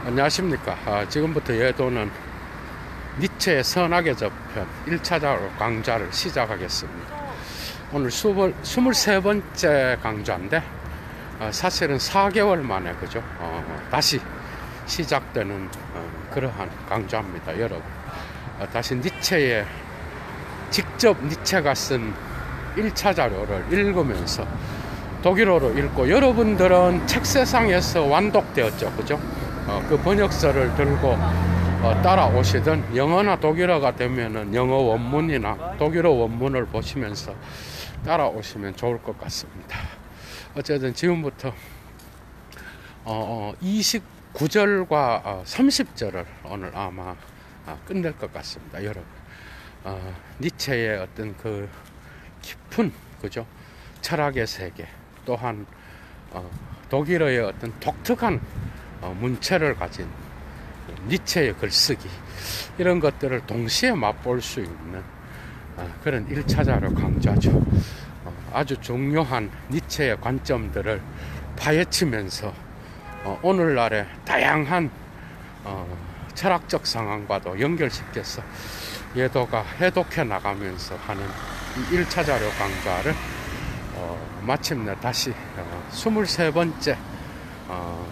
안녕하십니까. 지금부터 예도는 니체의 선악의 저편 1차 강좌를 시작하겠습니다. 오늘 23번째 강좌인데 사실은 4개월 만에 그죠? 다시 시작되는 그러한 강좌입니다. 여러분, 다시 니체의 직접 니체가 쓴 1차 자료를 읽으면서 독일어로 읽고, 여러분들은 책세상에서 완독되었죠, 그죠? 그 번역서를 들고 따라오시든, 영어나 독일어가 되면은 영어 원문이나 독일어 원문을 보시면서 따라오시면 좋을 것 같습니다. 어쨌든 지금부터 29절과 30절을 오늘 아마 끝낼 것 같습니다. 여러분, 니체의 어떤 그 깊은, 그죠? 철학의 세계, 또한 독일어의 어떤 독특한 문체를 가진 니체의 글쓰기, 이런 것들을 동시에 맛볼 수 있는 그런 1차 자료 강좌죠. 아주 중요한 니체의 관점들을 파헤치면서 오늘날의 다양한 철학적 상황과도 연결시켜서 예도가 해독해 나가면서 하는 이 1차 자료 강좌를 마침내 다시 23번째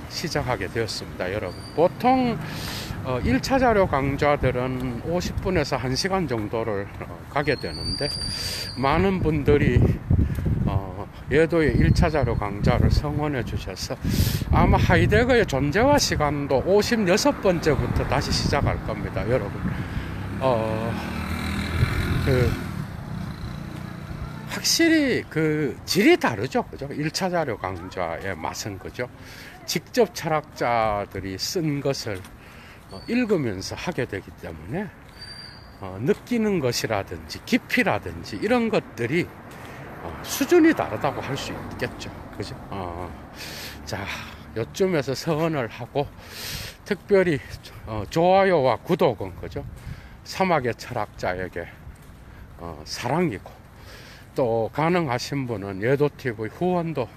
시작하게 되었습니다. 여러분, 보통 1차 자료 강좌들은 50분에서 1시간 정도를 가게 되는데, 많은 분들이 예도의 1차 자료 강좌를 성원해 주셔서 아마 하이데거의 존재와 시간도 56번째부터 다시 시작할 겁니다. 여러분, 확실히 그 질이 다르죠, 그죠? 1차 자료 강좌의 맛은, 그죠? 직접 철학자들이 쓴 것을 읽으면서 하게 되기 때문에 느끼는 것이라든지 깊이라든지 이런 것들이 수준이 다르다고 할 수 있겠죠, 그죠? 자, 요쯤에서 서언을 하고, 특별히 좋아요와 구독은, 그죠? 사막의 철학자에게 사랑이고, 또 가능하신 분은 예도TV 후원도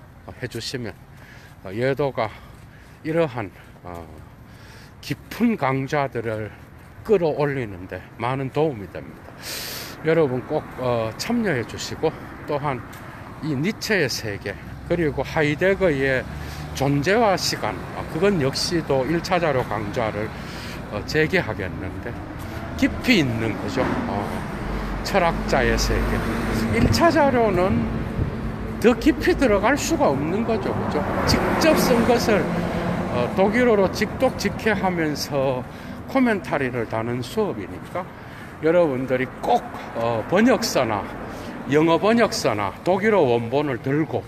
해주시면 예도가 이러한 깊은 강좌들을 끌어올리는데 많은 도움이 됩니다. 여러분 꼭 참여해 주시고, 또한 이 니체의 세계, 그리고 하이데거의 존재와 시간, 그건 역시도 1차 자료 강좌를 재개하겠는데, 깊이 있는, 그죠? 철학자의 세계, 1차 자료는 더 깊이 들어갈 수가 없는 거죠, 그죠? 직접 쓴 것을 독일어로 직독직해하면서 코멘타리를 다는 수업이니까 여러분들이 꼭 번역서나 영어 번역서나 독일어 원본을 들고,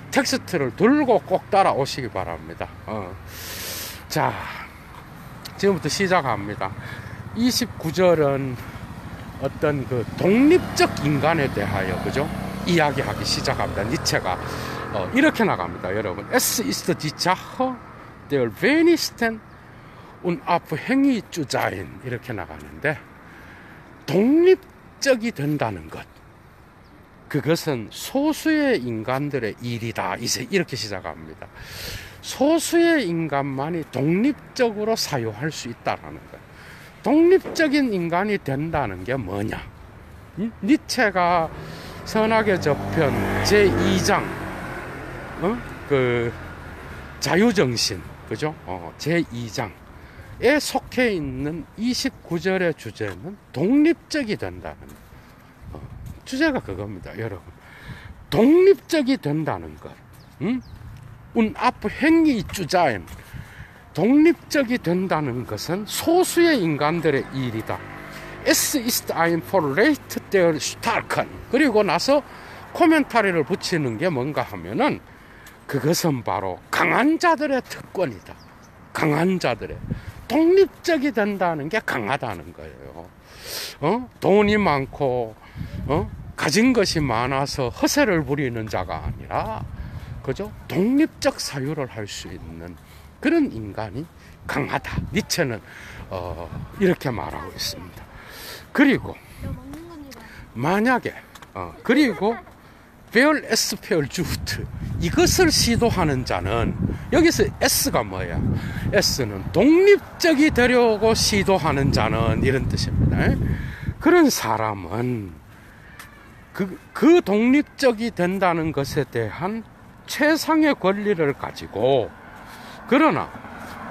텍스트를 들고 꼭 따라오시기 바랍니다. 자, 지금부터 시작합니다. 29절은 어떤 그 독립적 인간에 대하여, 그죠? 이야기하기 시작합니다. 니체가 이렇게 나갑니다. 여러분, Es ist die Sache der wenigsten und abhängig zu sein, 이렇게 나가는데, 독립적이 된다는 것, 그것은 소수의 인간들의 일이다, 이렇게 시작합니다. 소수의 인간만이 독립적으로 사유할 수 있다라는 것. 독립적인 인간이 된다는 게 뭐냐? 니체가 선악의 저편 제2장, 그 자유정신, 그죠? 제2장에 속해 있는 29절의 주제는 독립적이 된다는 주제가 그겁니다. 여러분, 독립적이 된다는 것. unabhängig zu sein, 독립적이 된다는 것은 소수의 인간들의 일이다. Es ist ein Vorrecht der Starken. 그리고 나서 코멘타리를 붙이는 게 뭔가 하면은, 그것은 바로 강한 자들의 특권이다. 강한 자들의, 독립적이 된다는 게 강하다는 거예요. 돈이 많고 가진 것이 많아서 허세를 부리는 자가 아니라, 그죠? 독립적 사유를 할 수 있는 그런 인간이 강하다. 니체는 이렇게 말하고 있습니다. 그리고 만약에 그리고 별 에스페얼 주트, 이것을 시도하는 자는, 여기서 S가 뭐야? S는 독립적이 되려고 시도하는 자는, 이런 뜻입니다. 그런 사람은 그 독립적이 된다는 것에 대한 최상의 권리를 가지고, 그러나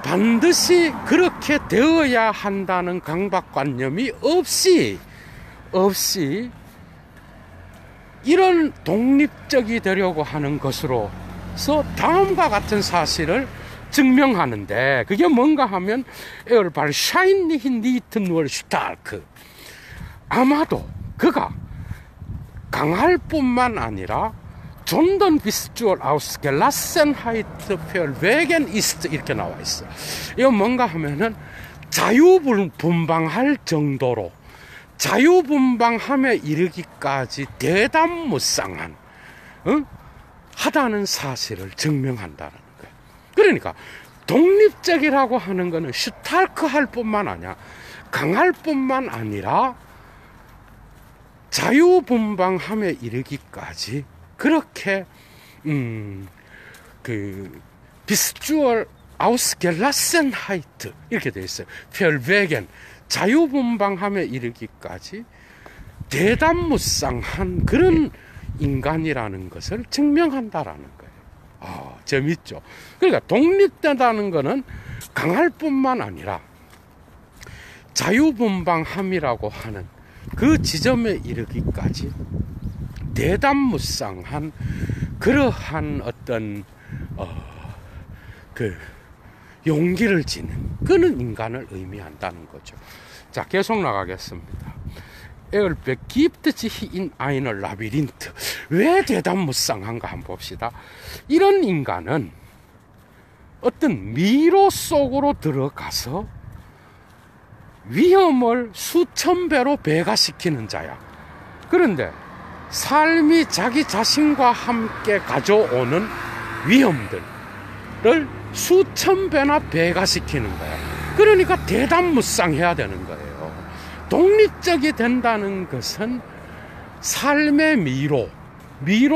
반드시 그렇게 되어야 한다는 강박관념이 없이 이런 독립적이 되려고 하는 것으로서 다음과 같은 사실을 증명하는데, 그게 뭔가 하면 wahrscheinlich nicht nur stark, 아마도 그가 강할 뿐만 아니라 sondern bist du ausgelassenheit verwegen ist, 이렇게 나와 있어. 이거 뭔가 하면은 자유분방할 정도로, 자유분방함에 이르기까지 대담무쌍한 하다는 사실을 증명한다는 거예요. 그러니까 독립적이라고 하는 것은 슈탈크할 뿐만 아니라, 강할 뿐만 아니라 자유분방함에 이르기까지 그렇게 비스주얼 아우스겔라센하이트 이렇게 되어 있어요. 펠베겐, 자유분방함에 이르기까지 대담무쌍한 그런 인간이라는 것을 증명한다라는 거예요. 재밌죠? 그러니까 독립된다는 것은 강할 뿐만 아니라 자유분방함이라고 하는 그 지점에 이르기까지 대담무쌍한 그러한 어떤 용기를 지닌 그런 인간을 의미한다는 거죠. 자, 계속 나가겠습니다. Er begibt sich in eine Labyrinth. 왜 대담무쌍한가 한번 봅시다. 이런 인간은 어떤 미로 속으로 들어가서 위험을 수천 배로 배가시키는 자야. 그런데 삶이 자기 자신과 함께 가져오는 위험들을 수천 배나 배가시키는 거야. 그러니까 대담무쌍해야 되는 거예요. 독립적이 된다는 것은 삶의 미로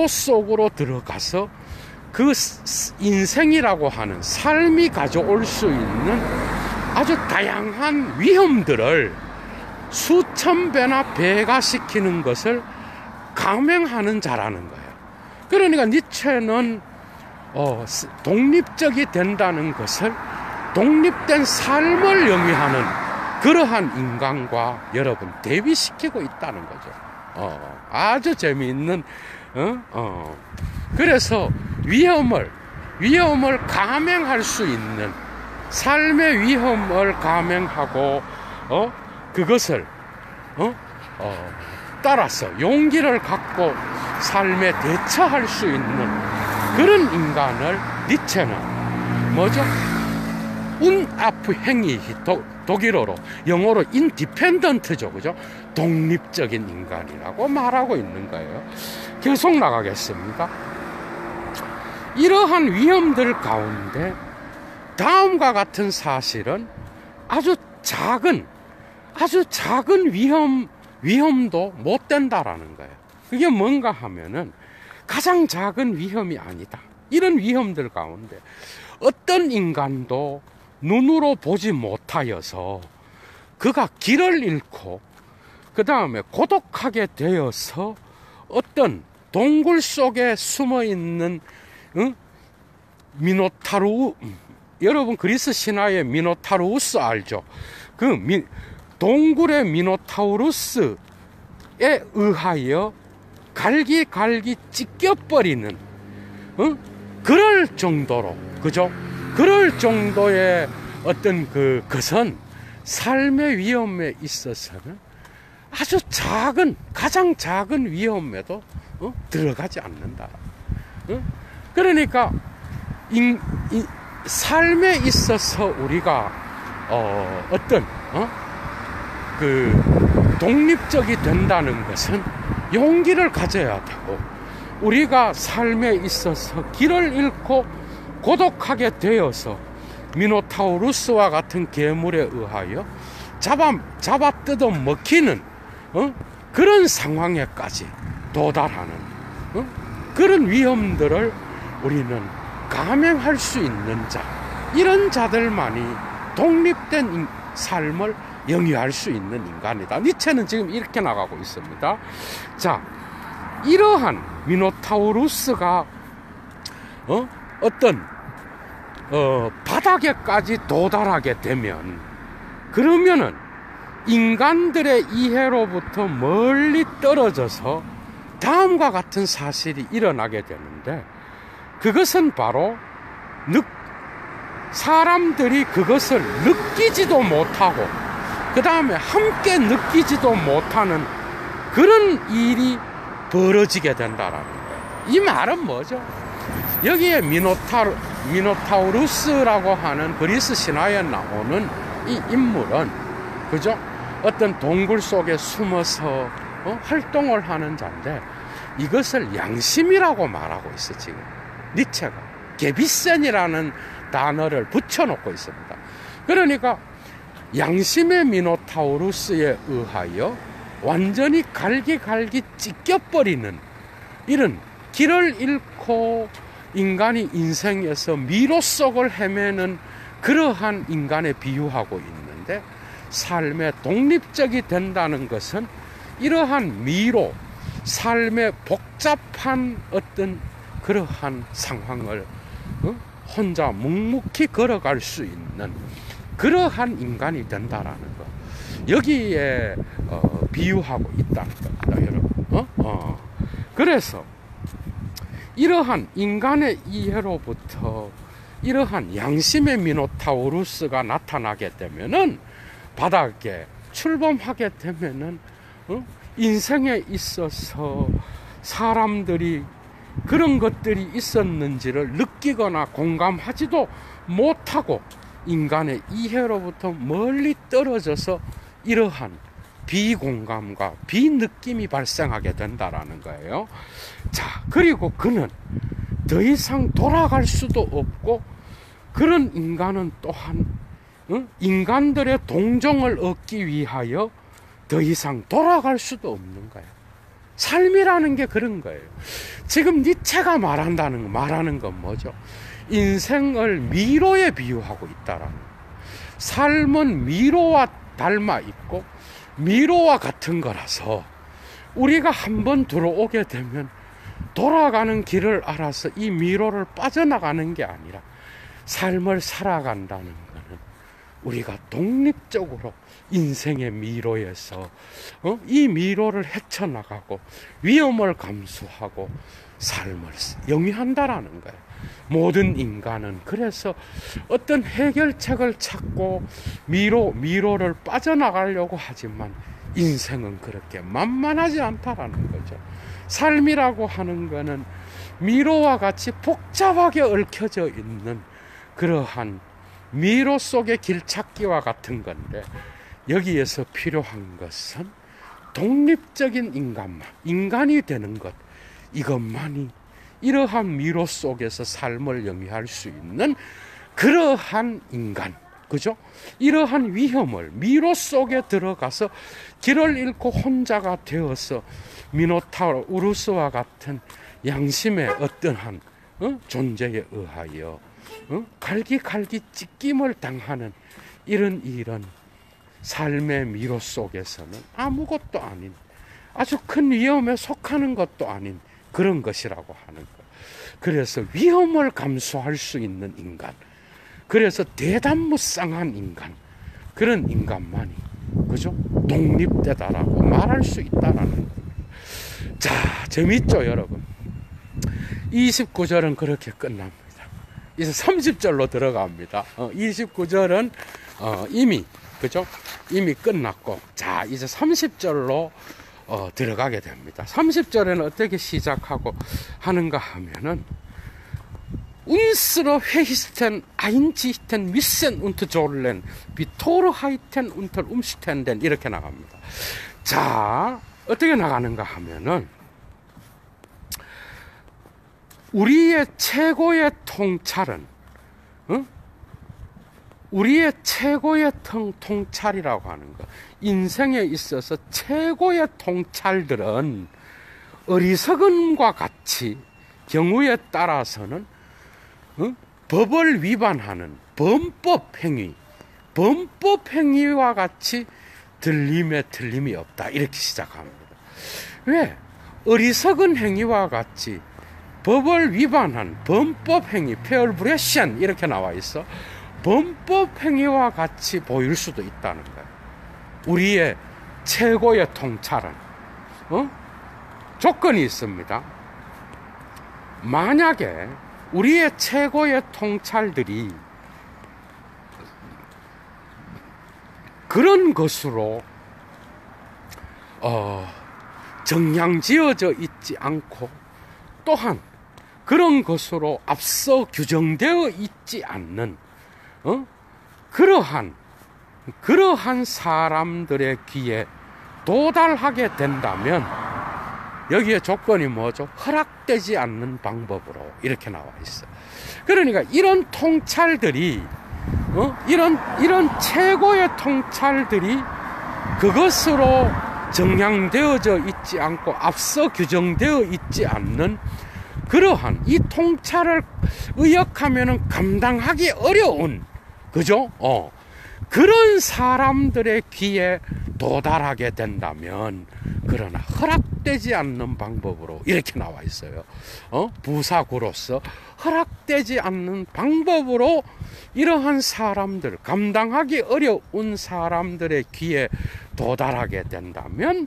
속으로 들어가서 그 인생이라고 하는 삶이 가져올 수 있는 아주 다양한 위험들을 수천 배나 배가시키는 것을 감행하는 자라는 거예요. 그러니까 니체는 독립적이 된다는 것을 독립된 삶을 영위하는 그러한 인간과 여러분 대비시키고 있다는 거죠. 아주 재미있는 그래서 위험을 감행할 수 있는 삶의 위험을 감행하고 그것을 따라서 용기를 갖고 삶에 대처할 수 있는 그런 인간을 니체는 뭐죠? 운압행위, 독일어로, 영어로 인디펜던트죠, 그죠? 독립적인 인간이라고 말하고 있는 거예요. 계속 나가겠습니다. 이러한 위험들 가운데 다음과 같은 사실은 아주 작은 위험도 못 된다라는 거예요. 그게 뭔가 하면은 가장 작은 위험이 아니다. 이런 위험들 가운데 어떤 인간도 눈으로 보지 못하여서 그가 길을 잃고 그 다음에 고독하게 되어서 어떤 동굴 속에 숨어 있는 미노타루, 여러분 그리스 신화의 미노타우루스 알죠? 동굴의 미노타우루스에 의하여 갈기갈기 찢겨버리는 그럴 정도로, 그죠? 그럴 정도의 어떤 것은 삶의 위험에 있어서는 아주 가장 작은 위험에도 들어가지 않는다. 그러니까 삶에 있어서 우리가 어떤 독립적이 된다는 것은 용기를 가져야 되고, 우리가 삶에 있어서 길을 잃고 고독하게 되어서 미노타우루스와 같은 괴물에 의하여 잡아 뜯어 먹히는 그런 상황에까지 도달하는 그런 위험들을 우리는 감행할 수 있는 자, 이런 자들만이 독립된 삶을 영위할 수 있는 인간이다. 니체는 지금 이렇게 나가고 있습니다. 자, 이러한 미노타우루스가 어떤 바닥에까지 도달하게 되면, 그러면은 인간들의 이해로부터 멀리 떨어져서 다음과 같은 사실이 일어나게 되는데, 그것은 바로 사람들이 그것을 느끼지도 못하고 그 다음에 함께 느끼지도 못하는 그런 일이 벌어지게 된다라는 거예요. 이 말은 뭐죠? 여기에 미노타우루스라고 하는 그리스 신화에 나오는 이 인물은, 그죠? 어떤 동굴 속에 숨어서 활동을 하는 자인데, 이것을 양심이라고 말하고 있어. 지금 니체가 게비센이라는 단어를 붙여놓고 있습니다. 그러니까 양심의 미노타우루스에 의하여 완전히 갈기갈기 찢겨버리는, 이런 길을 잃고 인간이 인생에서 미로 속을 헤매는 그러한 인간에 비유하고 있는데, 삶의 독립적이 된다는 것은 이러한 미로, 삶의 복잡한 어떤 그러한 상황을 혼자 묵묵히 걸어갈 수 있는 그러한 인간이 된다라는 거, 여기에 비유하고 있다는 겁니다, 여러분. 그래서 이러한 인간의 이해로부터 이러한 양심의 미노타우루스가 나타나게 되면은, 바닥에 출범하게 되면은 인생에 있어서 사람들이 그런 것들이 있었는지를 느끼거나 공감하지도 못하고 인간의 이해로부터 멀리 떨어져서 이러한 비공감과 비느낌이 발생하게 된다라는 거예요. 자, 그리고 그는 더 이상 돌아갈 수도 없고, 그런 인간은 또한 인간들의 동정을 얻기 위하여 더 이상 돌아갈 수도 없는 거예요. 삶이라는 게 그런 거예요. 지금 니체가 말하는 건 뭐죠? 인생을 미로에 비유하고 있다라는 거예요. 삶은 미로와 닮아 있고 미로와 같은 거라서, 우리가 한번 들어오게 되면 돌아가는 길을 알아서 이 미로를 빠져나가는 게 아니라, 삶을 살아간다는 거는 우리가 독립적으로 인생의 미로에서 이 미로를 헤쳐나가고 위험을 감수하고 삶을 영위한다라는 거예요. 모든 인간은 그래서 어떤 해결책을 찾고 미로를 빠져나가려고 하지만, 인생은 그렇게 만만하지 않다라는 거죠. 삶이라고 하는 거는 미로와 같이 복잡하게 얽혀져 있는 그러한 미로 속의 길찾기와 같은 건데, 여기에서 필요한 것은 독립적인 인간이 되는 것, 이것만이 이러한 미로 속에서 삶을 영위할 수 있는 그러한 인간, 그죠? 이러한 위험을 미로 속에 들어가서 길을 잃고 혼자가 되어서 미노타우루스와 같은 양심의 어떠한 존재에 의하여 갈기갈기 찢김을 당하는 이런 삶의 미로 속에서는 아무것도 아닌, 아주 큰 위험에 속하는 것도 아닌 그런 것이라고 하는 것. 그래서 위험을 감수할 수 있는 인간, 그래서 대담무쌍한 인간, 그런 인간만이, 그죠? 독립되다라고 말할 수 있다라는 겁니다. 자, 재밌죠, 여러분? 29절은 그렇게 끝납니다. 이제 30절로 들어갑니다. 29절은 이미, 그죠? 이미 끝났고, 자, 이제 30절로 들어가게 됩니다. 30절에는 어떻게 시작하고 하는가 하면은, Unsere Fähigkeiten einzichten müssen unter Jorlen, wie Torheiten unter Umständen, 이렇게 나갑니다. 자, 어떻게 나가는가 하면은, 우리의 최고의 통찰은, 우리의 최고의 통찰이라고 하는 것, 인생에 있어서 최고의 통찰들은 어리석음과 같이 경우에 따라서는 법을 위반하는 범법 행위와 같이 들림에 틀림이 없다. 이렇게 시작합니다. 왜? 어리석은 행위와 같이 법을 위반한 범법 행위, 페어브레션 이렇게 나와 있어. 범법 행위와 같이 보일 수도 있다는 거예요. 우리의 최고의 통찰은 조건이 있습니다. 만약에 우리의 최고의 통찰들이 그런 것으로 정량지어져 있지 않고 또한 그런 것으로 앞서 규정되어 있지 않는 그러한 사람들의 귀에 도달하게 된다면 여기에 조건이 뭐죠? 허락되지 않는 방법으로 이렇게 나와 있어. 그러니까 이런 통찰들이 이런 최고의 통찰들이 그것으로 정량되어져 있지 않고 앞서 규정되어 있지 않는 그러한 이 통찰을 의역하면은 감당하기 어려운 그죠? 그런 사람들의 귀에 도달하게 된다면 그러나 허락되지 않는 방법으로 이렇게 나와 있어요. 부사구로서 허락되지 않는 방법으로 이러한 사람들, 감당하기 어려운 사람들의 귀에 도달하게 된다면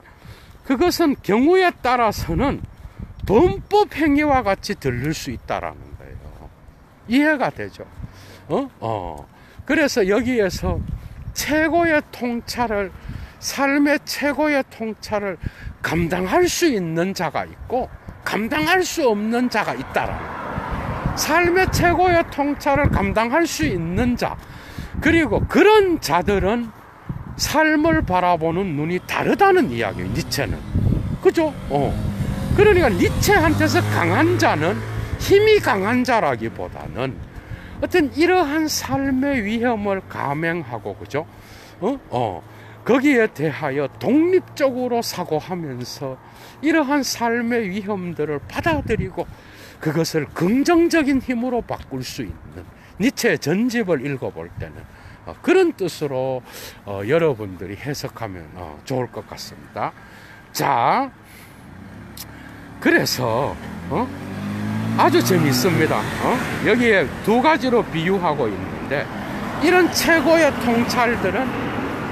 그것은 경우에 따라서는 범법 행위와 같이 들릴 수 있다라는 거예요. 이해가 되죠? 그래서 여기에서 최고의 통찰을, 삶의 최고의 통찰을 감당할 수 있는 자가 있고 감당할 수 없는 자가 있다라는 거예요. 삶의 최고의 통찰을 감당할 수 있는 자, 그리고 그런 자들은 삶을 바라보는 눈이 다르다는 이야기예요. 니체는. 그죠? 그러니까 니체한테서 강한 자는 힘이 강한 자라기보다는 어떤 이러한 삶의 위험을 감행하고, 그죠? 거기에 대하여 독립적으로 사고하면서 이러한 삶의 위험들을 받아들이고 그것을 긍정적인 힘으로 바꿀 수 있는, 니체의 전집을 읽어볼 때는 그런 뜻으로 여러분들이 해석하면 좋을 것 같습니다. 자, 그래서 아주 재미있습니다. 여기에 두 가지로 비유하고 있는데, 이런 최고의 통찰들은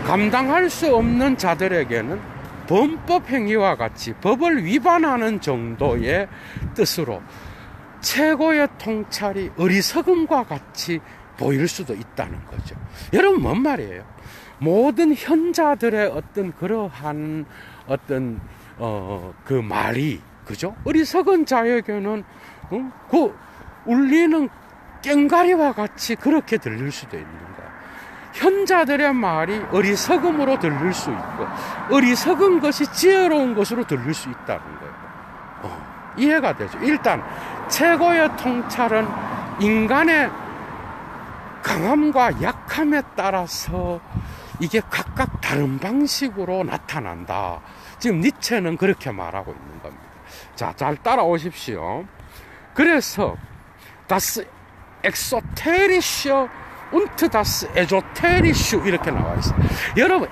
감당할 수 없는 자들에게는 범법 행위와 같이 법을 위반하는 정도의 뜻으로 최고의 통찰이 어리석음과 같이 보일 수도 있다는 거죠. 여러분, 뭔 말이에요? 모든 현자들의 어떤 그러한 어떤 그 말이, 그죠? 어리석은 자에게는 그 울리는 꽹과리와 같이 그렇게 들릴 수도 있는 거예요. 현자들의 말이 어리석음으로 들릴 수 있고 어리석은 것이 지혜로운 것으로 들릴 수 있다는 거예요. 이해가 되죠? 일단 최고의 통찰은 인간의 강함과 약함에 따라서 이게 각각 다른 방식으로 나타난다. 지금 니체는 그렇게 말하고 있는 겁니다. 자, 잘 따라오십시오. 그래서 das exoterische und das esoterische 이렇게 나와 있어요. 여러분,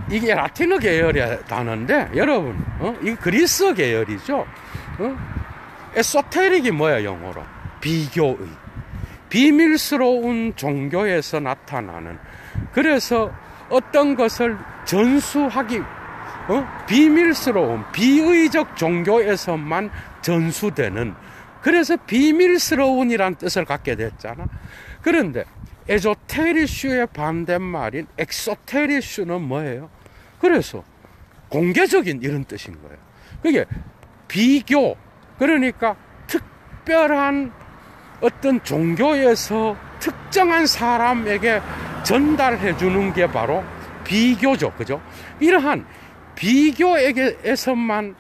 이게 라틴어 계열의 단어인데, 여러분, 이게 그리스 계열이죠. 에소테릭이 뭐야, 영어로? 비교의, 비밀스러운 종교에서 나타나는, 그래서 어떤 것을 전수하기, 비밀스러운, 비의적 종교에서만 전수되는, 그래서 비밀스러운이란 뜻을 갖게 됐잖아. 그런데 에조테리슈의 반대말인 엑소테리슈는 뭐예요? 그래서 공개적인 이런 뜻인 거예요. 그게 비교, 그러니까 특별한 어떤 종교에서 특정한 사람에게 전달해 주는 게 바로 비교죠. 그죠? 이러한 비교에게서만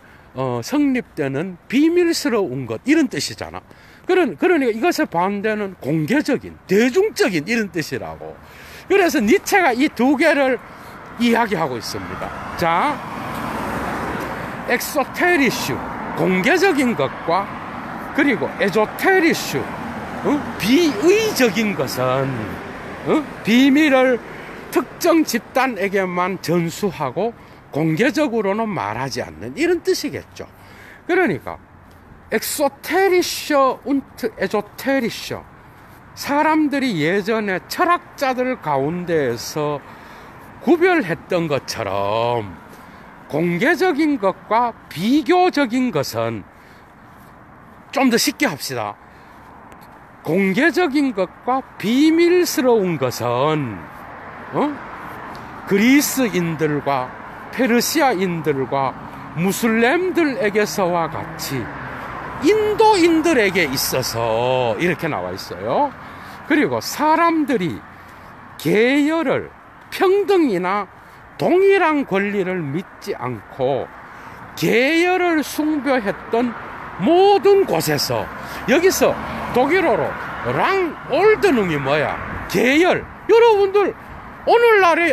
성립되는 비밀스러운 것, 이런 뜻이잖아. 그러니까 이것의 반대는 공개적인, 대중적인 이런 뜻이라고. 그래서 니체가 이 두 개를 이야기하고 있습니다. 자, 엑소테리슈, 공개적인 것과, 그리고 에조테리슈, 비의적인 것은 비밀을 특정 집단에게만 전수하고 공개적으로는 말하지 않는 이런 뜻이겠죠. 그러니까 엑소테리셔 운트 에조테리셔, 사람들이 예전에 철학자들 가운데에서 구별했던 것처럼 공개적인 것과 비교적인 것은, 좀 더 쉽게 합시다. 공개적인 것과 비밀스러운 것은 그리스인들과 페르시아인들과 무슬림들에게서와 같이 인도인들에게 있어서 이렇게 나와 있어요. 그리고 사람들이 계열을, 평등이나 동일한 권리를 믿지 않고 계열을 숭배했던 모든 곳에서, 여기서 독일어로 랑올드능이 뭐야? 계열. 여러분들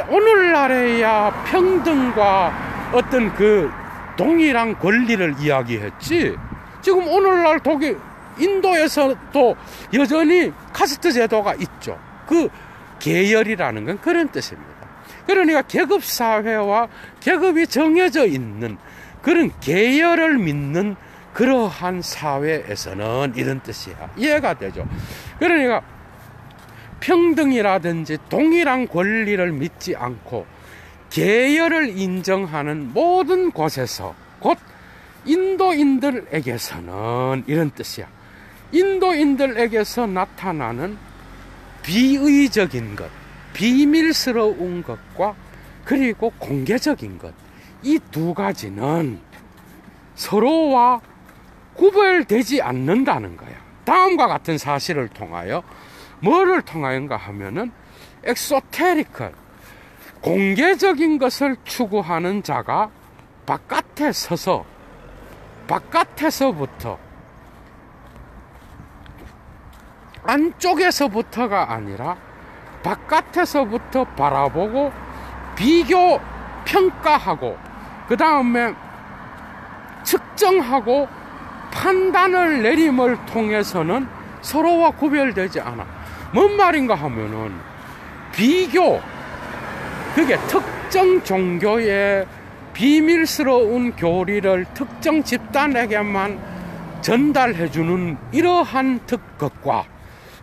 오늘날에야 평등과 어떤 그 동일한 권리를 이야기했지, 지금 오늘날 인도에서도 여전히 카스트 제도가 있죠. 그 계열이라는 건 그런 뜻입니다. 그러니까 계급사회와 계급이 정해져 있는 그런 계열을 믿는 그러한 사회에서는 이런 뜻이야. 이해가 되죠? 그러니까 평등이라든지 동일한 권리를 믿지 않고 계열을 인정하는 모든 곳에서, 곧 인도인들에게서는 이런 뜻이야. 인도인들에게서 나타나는 비의적인 것, 비밀스러운 것과 그리고 공개적인 것, 이 두 가지는 서로와 구별되지 않는다는 거야. 다음과 같은 사실을 통하여, 뭐를 통하여인가 하면은 엑소테리컬, 공개적인 것을 추구하는 자가 바깥에 서서, 바깥에서부터, 안쪽에서부터가 아니라 바깥에서부터 바라보고 비교, 평가하고 그 다음에 측정하고 판단을 내림을 통해서는 서로와 구별되지 않아. 뭔 말인가 하면은 비교, 그게 특정 종교의 비밀스러운 교리를 특정 집단에게만 전달해주는 이러한 것과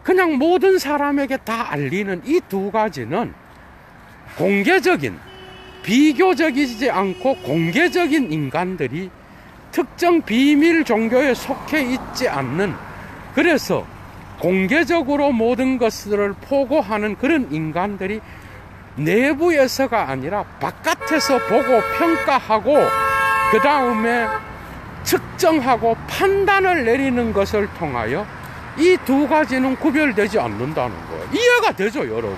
그냥 모든 사람에게 다 알리는 이 두 가지는 공개적인, 비교적이지 않고 공개적인 인간들이 특정 비밀 종교에 속해 있지 않는, 그래서 공개적으로 모든 것을 포고하는 그런 인간들이 내부에서가 아니라 바깥에서 보고 평가하고 그 다음에 측정하고 판단을 내리는 것을 통하여 이 두 가지는 구별되지 않는다는 거예요. 이해가 되죠, 여러분?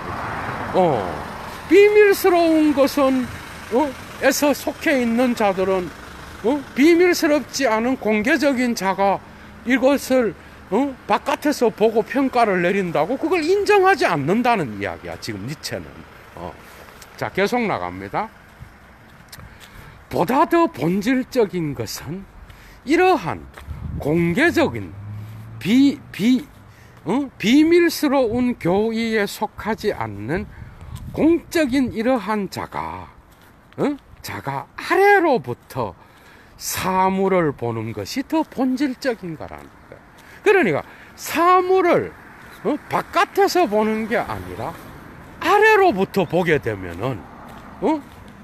비밀스러운 것은 에서 속해 있는 자들은 비밀스럽지 않은 공개적인 자가 이것을 바깥에서 보고 평가를 내린다고 그걸 인정하지 않는다는 이야기야, 지금 니체는. 자, 계속 나갑니다. 보다 더 본질적인 것은 이러한 공개적인 비밀스러운 교의에 속하지 않는 공적인 이러한 자가 아래로부터 사물을 보는 것이 더 본질적인 거라는 거예요. 그러니까 사물을 바깥에서 보는 게 아니라 아래로부터 보게 되면은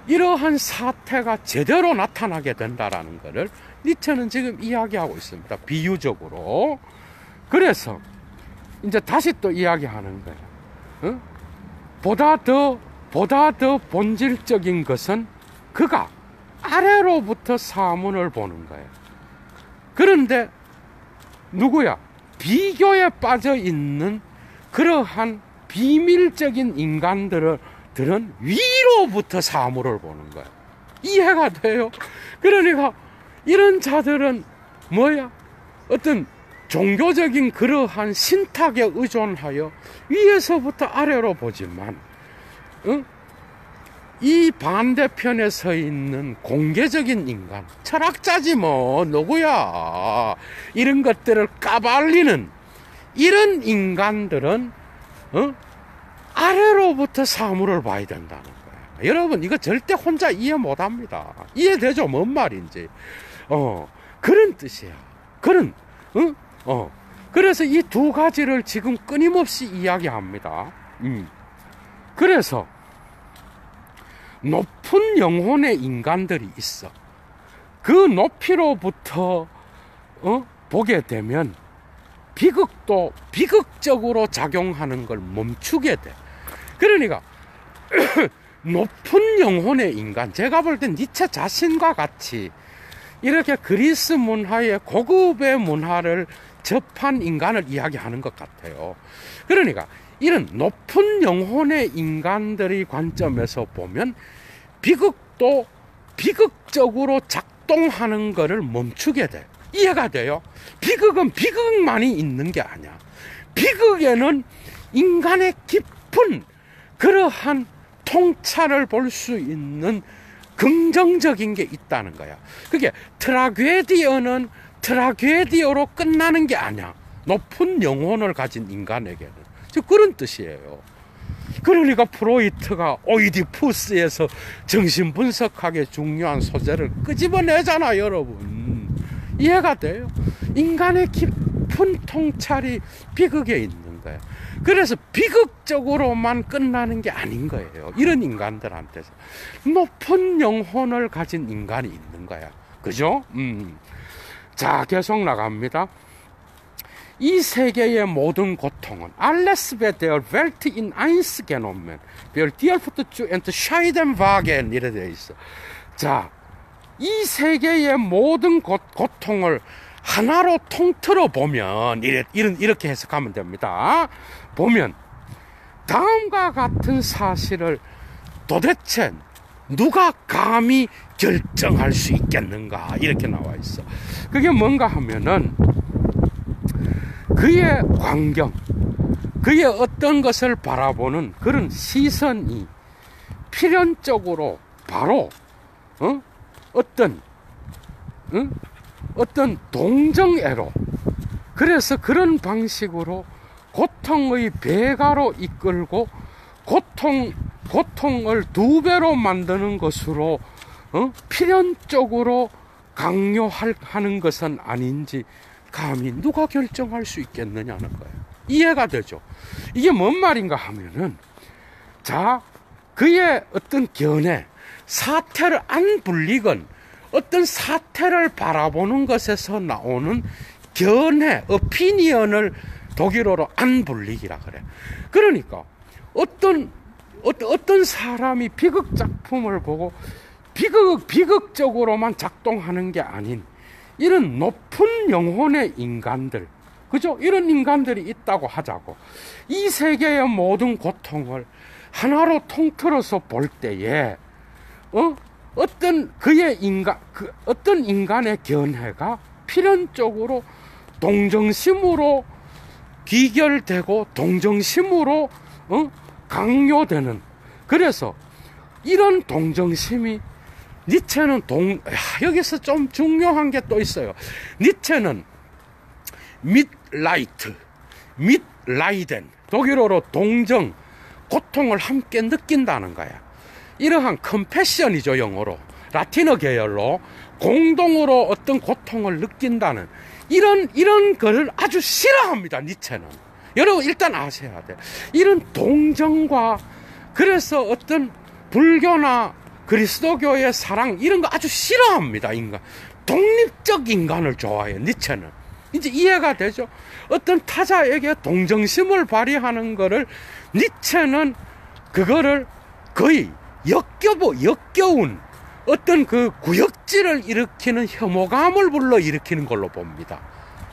이러한 사태가 제대로 나타나게 된다라는 것을 니체는 지금 이야기하고 있습니다. 비유적으로. 그래서 이제 다시 또 이야기하는 거예요. 보다 더 본질적인 것은 그가 아래로부터 사물을 보는 거예요. 그런데 누구야? 비교에 빠져 있는 그러한 비밀적인 인간들은 위로부터 사물을 보는 거예요. 이해가 돼요? 그러니까 이런 자들은 뭐야? 어떤 종교적인 그러한 신탁에 의존하여 위에서부터 아래로 보지만 이 반대편에 서 있는 공개적인 인간, 철학자지 뭐 누구야, 이런 것들을 까발리는 이런 인간들은 아래로부터 사물을 봐야 된다는 거예요. 여러분, 이거 절대 혼자 이해 못합니다. 이해되죠? 뭔 말인지. 그런 뜻이야. 그래서 이 두 가지를 지금 끊임없이 이야기합니다. 그래서 높은 영혼의 인간들이 있어. 그 높이로부터 보게 되면 비극도 비극적으로 작용하는 걸 멈추게 돼. 그러니까 높은 영혼의 인간, 제가 볼 땐 니체 자신과 같이 이렇게 그리스 문화의 고급의 문화를 접한 인간을 이야기하는 것 같아요. 그러니까 이런 높은 영혼의 인간들의 관점에서 보면 비극도 비극적으로 작동하는 것을 멈추게 돼. 이해가 돼요? 비극은 비극만이 있는 게 아니야. 비극에는 인간의 깊은 그러한 통찰을 볼 수 있는 긍정적인 게 있다는 거야. 그게 트라게디어는 트라게디어로 끝나는 게 아니야. 높은 영혼을 가진 인간에게는. 그런 뜻이에요. 그러니까 프로이트가 오이디푸스에서 정신분석학의 중요한 소재를 끄집어내잖아, 여러분. 이해가 돼요? 인간의 깊은 통찰이 비극에 있는 거예요. 그래서 비극적으로만 끝나는 게 아닌 거예요. 이런 인간들한테서 높은 영혼을 가진 인간이 있는 거야. 그죠? 자, 계속 나갑니다. 이 세계의 모든 고통은 alles wird der Welt in eins genommen. wird dir zu entscheiden wagen. 이래 되어 있어. 자, 이 세계의 모든 고통을 하나로 통틀어 보면 이렇게 해석하면 됩니다. 보면 다음과 같은 사실을 도대체 누가 감히 결정할 수 있겠는가, 이렇게 나와 있어. 그게 뭔가 하면은 그의 광경, 그의 어떤 것을 바라보는 그런 시선이 필연적으로 바로 어떤 동정애로, 그래서 그런 방식으로 고통의 배가로 이끌고 고통을 두 배로 만드는 것으로 필연적으로 강요하는 것은 아닌지 감히 누가 결정할 수 있겠느냐는 거예요. 이해가 되죠? 이게 뭔 말인가 하면은, 자, 그의 어떤 견해, 사태를 안 불리건 어떤 사태를 바라보는 것에서 나오는 견해, 오피니언을 독일어로 안 불리기라 그래. 그러니까 어떤 사람이 비극 작품을 보고 비극적으로만 작동하는 게 아닌 이런 높은 영혼의 인간들, 그죠? 이런 인간들이 있다고 하자고. 이 세계의 모든 고통을 하나로 통틀어서 볼 때에 어떤 인간의 견해가 필연적으로 동정심으로 귀결되고 동정심으로 강요되는, 그래서 이런 동정심이 니체는 여기서 좀 중요한 게 또 있어요. 니체는 mitleiden, 독일어로 동정, 고통을 함께 느낀다는 거야. 이러한 컴패션이죠, 영어로. 라틴어 계열로 공동으로 어떤 고통을 느낀다는 이런 거를 아주 싫어합니다, 니체는. 여러분 일단 아셔야 돼. 이런 동정과, 그래서 어떤 불교나 그리스도교의 사랑, 이런 거 아주 싫어합니다, 인간. 독립적 인간을 좋아해요, 니체는. 이제 이해가 되죠? 어떤 타자에게 동정심을 발휘하는 거를, 니체는 그거를 거의 역겨운 어떤 그 구역질을 일으키는, 혐오감을 불러일으키는 걸로 봅니다.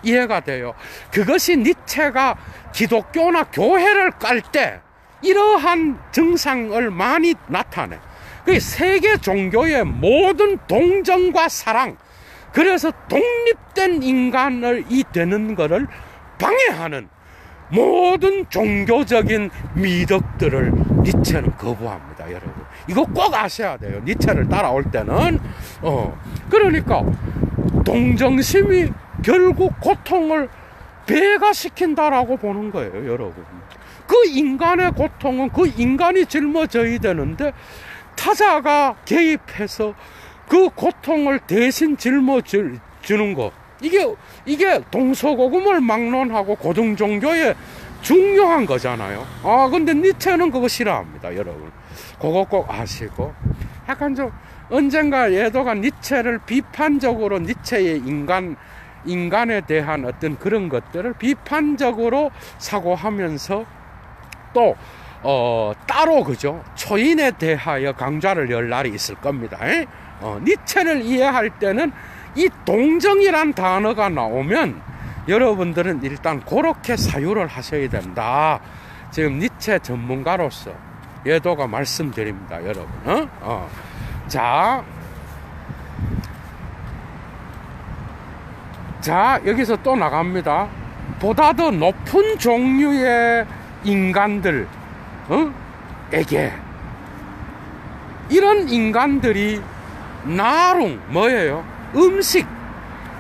이해가 돼요? 그것이 니체가 기독교나 교회를 깔 때 이러한 증상을 많이 나타내. 그 세계 종교의 모든 동정과 사랑, 그래서 독립된 인간을 되는 것을 방해하는 모든 종교적인 미덕들을 니체는 거부합니다, 여러분. 이거 꼭 아셔야 돼요, 니체를 따라올 때는. 그러니까 동정심이 결국 고통을 배가시킨다라고 보는 거예요, 여러분. 그 인간의 고통은 그 인간이 짊어져야 되는데 타자가 개입해서 그 고통을 대신 짊어주는 거. 이게 동서고금을 막론하고 고등종교의 중요한 거잖아요. 근데 니체는 그거 싫어합니다, 여러분. 그거 꼭 아시고. 약간 좀 언젠가 예도가 니체를 비판적으로 니체의 인간에 대한 어떤 그런 것들을 비판적으로 사고하면서 또 따로 그죠 초인에 대하여 강좌를 열 날이 있을 겁니다. 니체를 이해할 때는 이 동정이란 단어가 나오면 여러분들은 일단 그렇게 사유를 하셔야 된다. 지금 니체 전문가로서 예도가 말씀드립니다, 여러분. 자, 여기서 또 나갑니다. 보다 더 높은 종류의 인간들, 에게 이런 인간들이 나룽 뭐예요? 음식,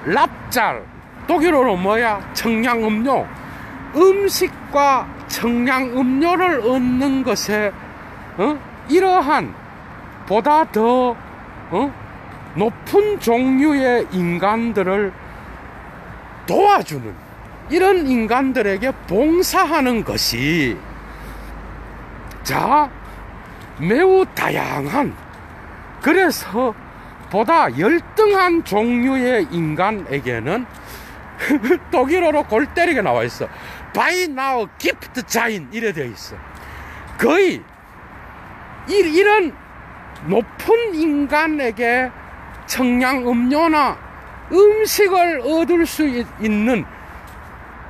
랍짤, 독일어로 뭐야? 청량음료. 음식과 청량음료를 얻는 것에 이러한 보다 더 높은 종류의 인간들을 도와주는 이런 인간들에게 봉사하는 것이 매우 다양한, 그래서 보다 열등한 종류의 인간에게는 독일어로 골 때리게 나와 있어. By now gift sein 이래 되어 있어. 거의 이런 높은 인간에게 청량음료나 음식을 얻을 수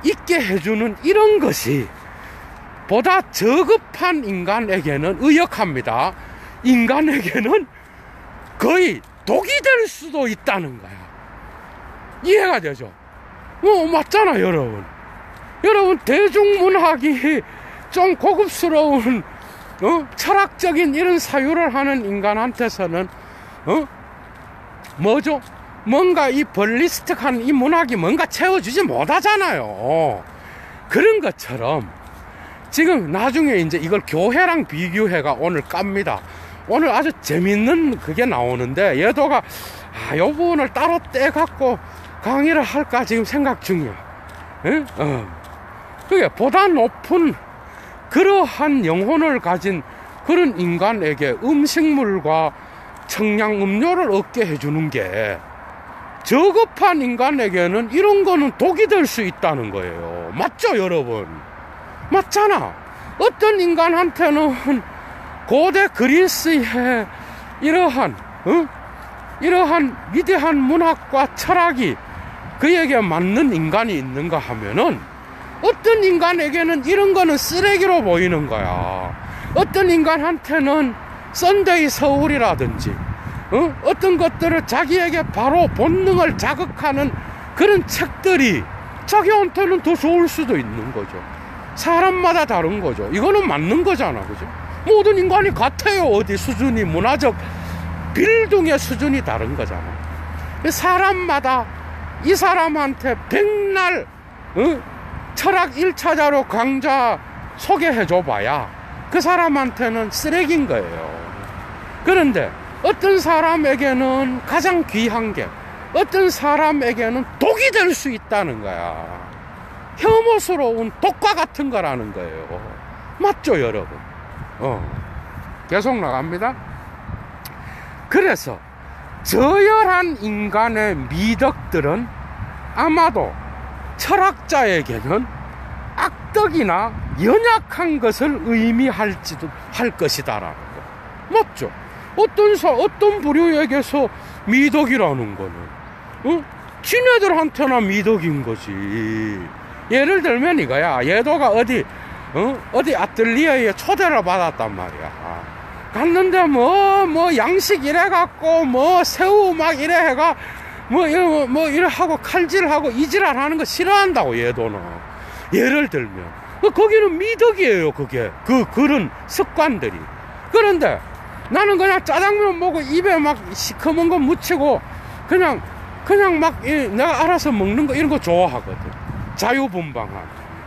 있게 해주는 이런 것이 보다 저급한 인간에게는 의역합니다. 인간에게는 거의 독이 될 수도 있다는 거야. 이해가 되죠? 맞잖아, 여러분. 여러분, 대중문학이 좀 고급스러운 철학적인 이런 사유를 하는 인간한테서는 뭐죠? 뭔가 이 벌리스틱한 이 문학이 뭔가 채워주지 못하잖아요. 그런 것처럼 지금 나중에 이제 이걸 교회랑 비교해가 오늘 깝니다. 오늘 아주 재밌는 그게 나오는데 예도가 요 부분을 따로 떼갖고 강의를 할까 지금 생각 중이야. 그게 보다 높은 그러한 영혼을 가진 그런 인간에게 음식물과 청량음료를 얻게 해주는 게 저급한 인간에게는 이런 거는 독이 될 수 있다는 거예요. 맞죠, 여러분? 맞잖아. 어떤 인간한테는 고대 그리스의 이러한 위대한 문학과 철학이 그에게 맞는 인간이 있는가 하면은 어떤 인간에게는 이런 거는 쓰레기로 보이는 거야. 어떤 인간한테는 썬데이 서울이라든지 어떤 것들을 자기에게 바로 본능을 자극하는 그런 책들이 자기한테는 더 좋을 수도 있는 거죠. 사람마다 다른 거죠. 이거는 맞는 거잖아, 그죠? 모든 인간이 같아요. 어디 수준이, 문화적 빌딩의 수준이 다른 거잖아. 사람마다 이 사람한테 백날 철학 1차자로 강좌 소개해줘봐야 그 사람한테는 쓰레기인 거예요. 그런데 어떤 사람에게는 가장 귀한 게 어떤 사람에게는 독이 될 수 있다는 거야. 혐오스러운 독과 같은 거라는 거예요. 맞죠, 여러분? 계속 나갑니다. 그래서 저열한 인간의 미덕들은 아마도 철학자에게는 악덕이나 연약한 것을 의미할지도 할 것이다라는 거. 맞죠? 어떤 부류에게서 미덕이라는 거는 지네들한테나 미덕인 거지. 예를 들면 이거야. 예도가 어디 아틀리에에 초대를 받았단 말이야. 갔는데 뭐 양식 이래 갖고 새우 막 이래 해가 이래 하고 칼질하고 이지랄 하는 거 싫어한다고. 얘도는 예를 들면 거기는 미덕이에요. 그게 그런 습관들이. 그런데 나는 그냥 짜장면 먹고 입에 막 시커먼 거 묻히고 그냥 막 내가 알아서 먹는 거 이런 거 좋아하거든. 자유분방함.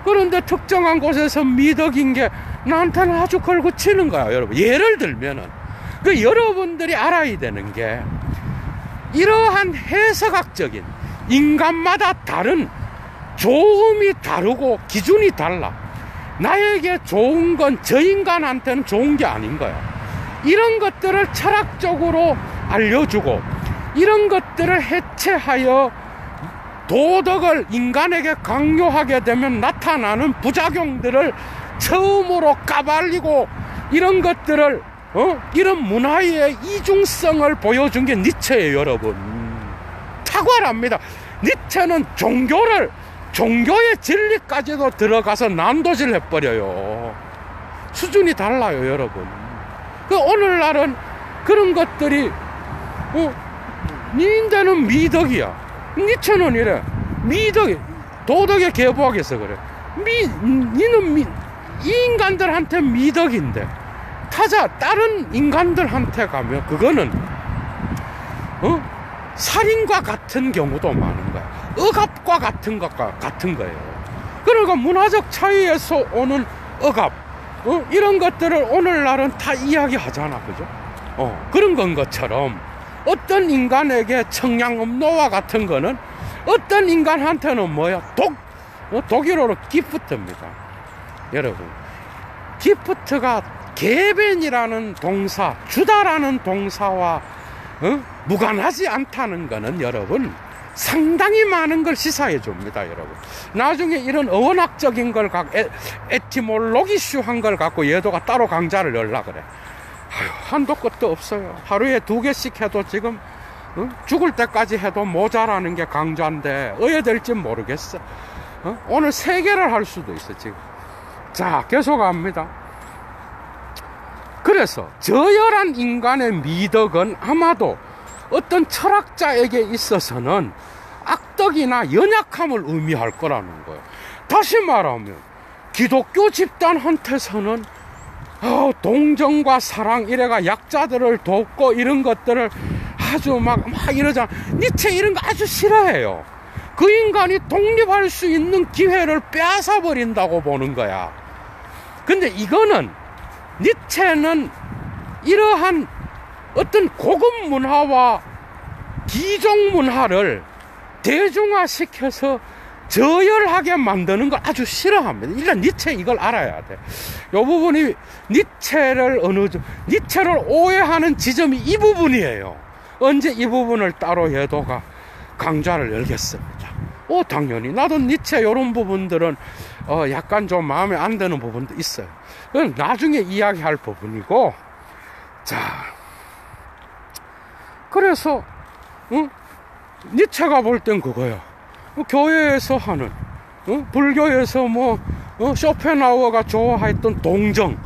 그런데 특정한 곳에서 미덕인 게 나한테는 아주 걸고 치는 거야, 여러분. 예를 들면은, 그 여러분들이 알아야 되는 게, 이러한 해석학적인 인간마다 다른 좋음이 다르고 기준이 달라. 나에게 좋은 건 저 인간한테는 좋은 게 아닌 거야. 이런 것들을 철학적으로 알려주고, 이런 것들을 해체하여 도덕을 인간에게 강요하게 되면 나타나는 부작용들을 처음으로 까발리고, 이런 것들을 이런 문화의 이중성을 보여준 게 니체예요, 여러분. 탁월합니다. 니체는 종교의 진리까지도 들어가서 난도질 해버려요. 수준이 달라요, 여러분. 그 오늘날은 그런 것들이 니인데는 미덕이야. 니체는 이래. 미덕이 도덕에 계보하겠어 그래. 니는 이 인간들한테 미덕인데 다른 인간들한테 가면 그거는 살인과 같은 경우도 많은 거야. 억압과 같은 거예요. 그러니까 문화적 차이에서 오는 억압, 이런 것들을 오늘날은 다 이야기하잖아, 그죠? 그런 건 것처럼 어떤 인간에게 청량음노와 같은 거는 어떤 인간한테는 뭐야? 독일어로 기프트입니다. 여러분, 기프트가 개변이라는 동사, 주다라는 동사와 무관하지 않다는 거는 여러분 상당히 많은 걸 시사해 줍니다, 여러분. 나중에 이런 어원학적인 걸 에티몰로기슈한 걸 갖고 예도가 따로 강좌를 열라 그래. 한도 끝도 없어요. 하루에 2개씩 해도 지금 죽을 때까지 해도 모자라는 게 강좌인데 어떻게 될지 모르겠어. 오늘 3개를 할 수도 있어 지금. 자, 계속합니다. 그래서 저열한 인간의 미덕은 아마도 어떤 철학자에게 있어서는 악덕이나 연약함을 의미할 거라는 거예요. 다시 말하면 기독교 집단한테서는 동정과 사랑, 이래가 약자들을 돕고 이런 것들을 아주 막 이러잖아. 니체 이런 거 아주 싫어해요. 그 인간이 독립할 수 있는 기회를 빼앗아 버린다고 보는 거야. 근데 이거는 니체는 이러한 어떤 고급 문화와 기종 문화를 대중화시켜서 저열하게 만드는 걸 아주 싫어합니다. 일단 니체 이걸 알아야 돼. 이 부분이 니체를 오해하는 지점이 이 부분이에요. 언제 이 부분을 따로 예도가 강좌를 열겠습니다. 당연히 나도 니체 이런 부분들은 약간 좀 마음에 안 드는 부분도 있어요. 그건 나중에 이야기할 부분이고, 자, 그래서 니체가 볼 땐 그거야. 교회에서 하는, 불교에서 쇼펜하우어가 좋아했던 동정,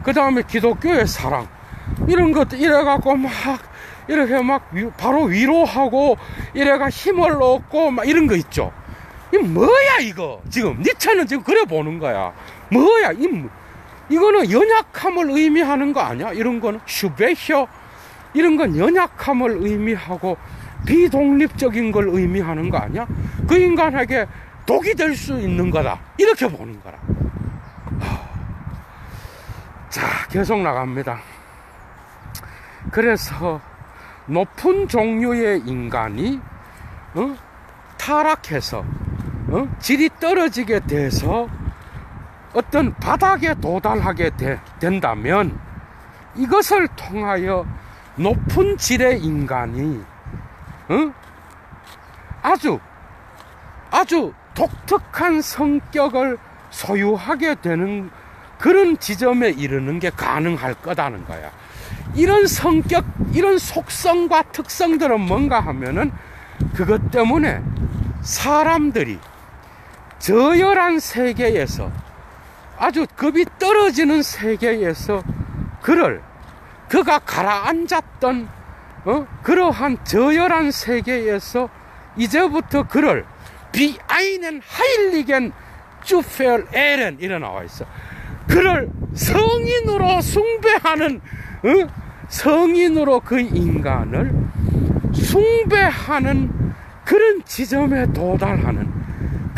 그 다음에 기독교의 사랑, 이런 것들 이래갖고 이렇게 바로 위로하고 이래가 힘을 얻고 이런 거 있죠. 이 뭐야 이거 지금 니체는 지금 그래 보는 거야. 뭐야 이거는 연약함을 의미하는 거 아니야? 이런 거는 슈베혀, 이런 건 연약함을 의미하고 비독립적인 걸 의미하는 거 아니야? 그 인간에게 독이 될 수 있는 거다, 이렇게 보는 거라. 자, 계속 나갑니다. 그래서 높은 종류의 인간이 타락해서 질이 떨어지게 돼서 어떤 바닥에 도달하게 된다면 이것을 통하여 높은 질의 인간이 아주 독특한 성격을 소유하게 되는 그런 지점에 이르는 게 가능할 거다는 거야. 이런 성격, 이런 속성과 특성들은 뭔가 하면은 그것 때문에 사람들이 저열한 세계에서, 아주 급이 떨어지는 세계에서 그가 가라앉았던 그러한 저열한 세계에서 이제부터 그를 비아이넨 하일리겐 주펠 에렌 이래 나와 있어. 그를 성인으로 숭배하는, 성인으로 그 인간을 숭배하는 그런 지점에 도달하는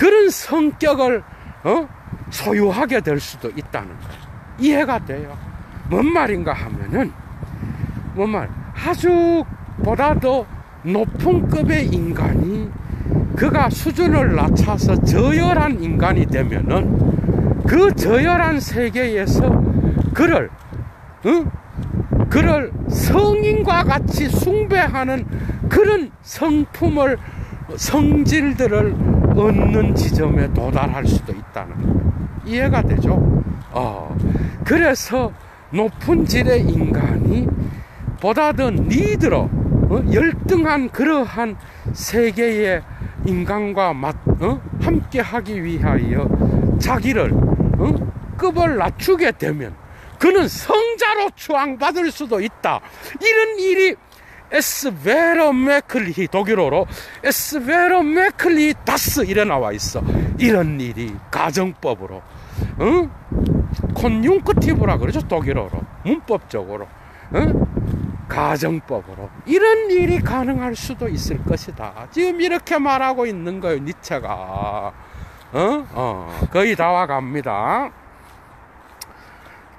그런 성격을 소유하게 될 수도 있다는 거예요. 이해가 돼요. 뭔 말인가 하면은 아주 보다 더 높은 급의 인간이 그가 수준을 낮춰서 저열한 인간이 되면은 그 저열한 세계에서 그를 성인과 같이 숭배하는 그런 성질들을 얻는 지점에 도달할 수도 있다는 거예요. 이해가 되죠? 그래서 높은 질의 인간이 보다 더 리더로 열등한 그러한 세계의 인간과 함께 하기 위하여 자기를 급을 낮추게 되면 그는 성자로 추앙받을 수도 있다. 이런 일이 에스베로 메클리, 독일어로 에스베로 메클리 다스 이래 나와 있어. 이런 일이 가정법으로 콘융크티브라 그러죠, 독일어로. 문법적으로 가정법으로 이런 일이 가능할 수도 있을 것이다. 지금 이렇게 말하고 있는 거예요, 니체가. 거의 다 와갑니다.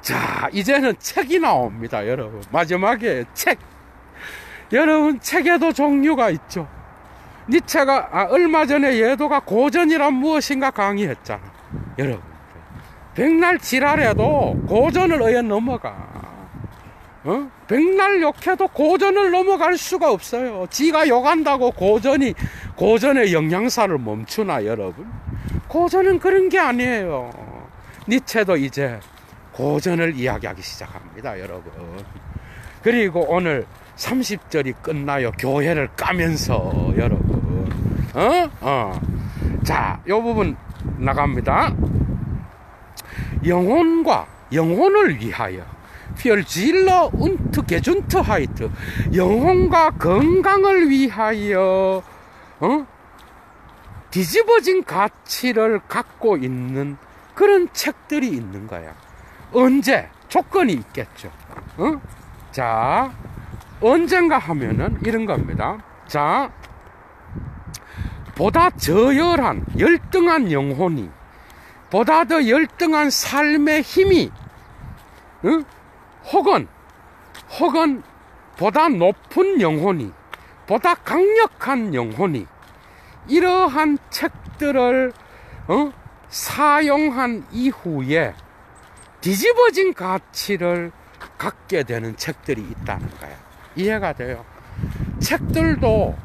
자, 이제는 책이 나옵니다, 여러분. 마지막에 책. 여러분, 책에도 종류가 있죠. 니체가 얼마 전에 예도가 고전이란 무엇인가 강의했잖아. 여러분, 백날 지랄해도 고전을 의해 넘어가. 백날 욕해도 고전을 넘어갈 수가 없어요. 지가 욕한다고 고전의 영양사를 멈추나, 여러분? 고전은 그런 게 아니에요. 니체도 이제 고전을 이야기하기 시작합니다, 여러분. 그리고 오늘 30절이 끝나요. 교회를 까면서, 여러분. 자, 요 부분 나갑니다. 영혼을 위하여. Für und Gesundheit. 영혼과 건강을 위하여, 뒤집어진 가치를 갖고 있는 그런 책들이 있는 거야. 언제? 조건이 있겠죠. 자, 언젠가 하면은 이런 겁니다. 자, 보다 저열한, 열등한 영혼이, 보다 더 열등한 삶의 힘이, 혹은 보다 높은 영혼이, 보다 강력한 영혼이, 이러한 책들을 사용한 이후에 뒤집어진 가치를 갖게 되는 책들이 있다는 거야. 이해가 돼요? 책들도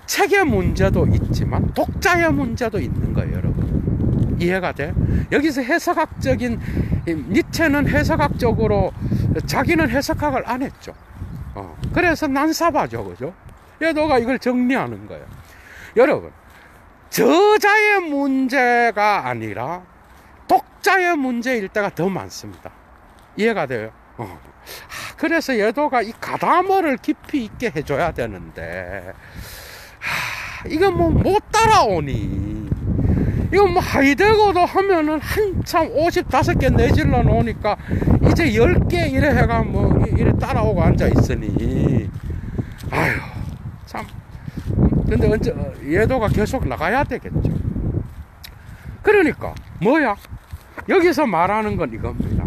책의 문제도 있지만 독자의 문제도 있는 거예요, 여러분. 이해가 돼? 여기서 해석학적인, 니체는 해석학적으로 자기는 해석학을 안 했죠. 그래서 난사바죠, 그죠? 얘도가 이걸 정리하는 거예요. 여러분, 저자의 문제가 아니라 독자의 문제일 때가 더 많습니다. 이해가 돼요? 그래서 얘도가 이 가담어를 깊이 있게 해줘야 되는데, 이거 못 따라오니. 이거 하이데거도 하면은 한참 55개 내질러 놓으니까 이제 10개 이래 해가 이래 따라오고 앉아 있으니. 아휴, 참. 근데 얘도가 계속 나가야 되겠죠. 그러니까, 뭐야? 여기서 말하는 건 이겁니다.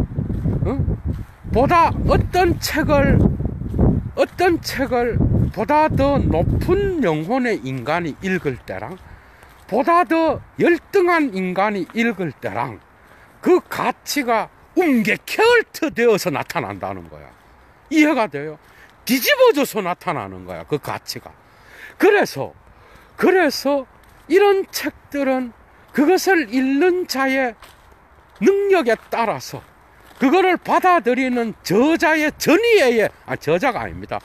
보다 어떤 책을 보다 더 높은 영혼의 인간이 읽을 때랑 보다 더 열등한 인간이 읽을 때랑 그 가치가 웅게켈트 되어서 나타난다는 거야. 이해가 돼요? 뒤집어져서 나타나는 거야, 그 가치가. 그래서 이런 책들은 그것을 읽는 자의 능력에 따라서 그거를 받아들이는 저자의 전이해에, 저자가 아닙니다.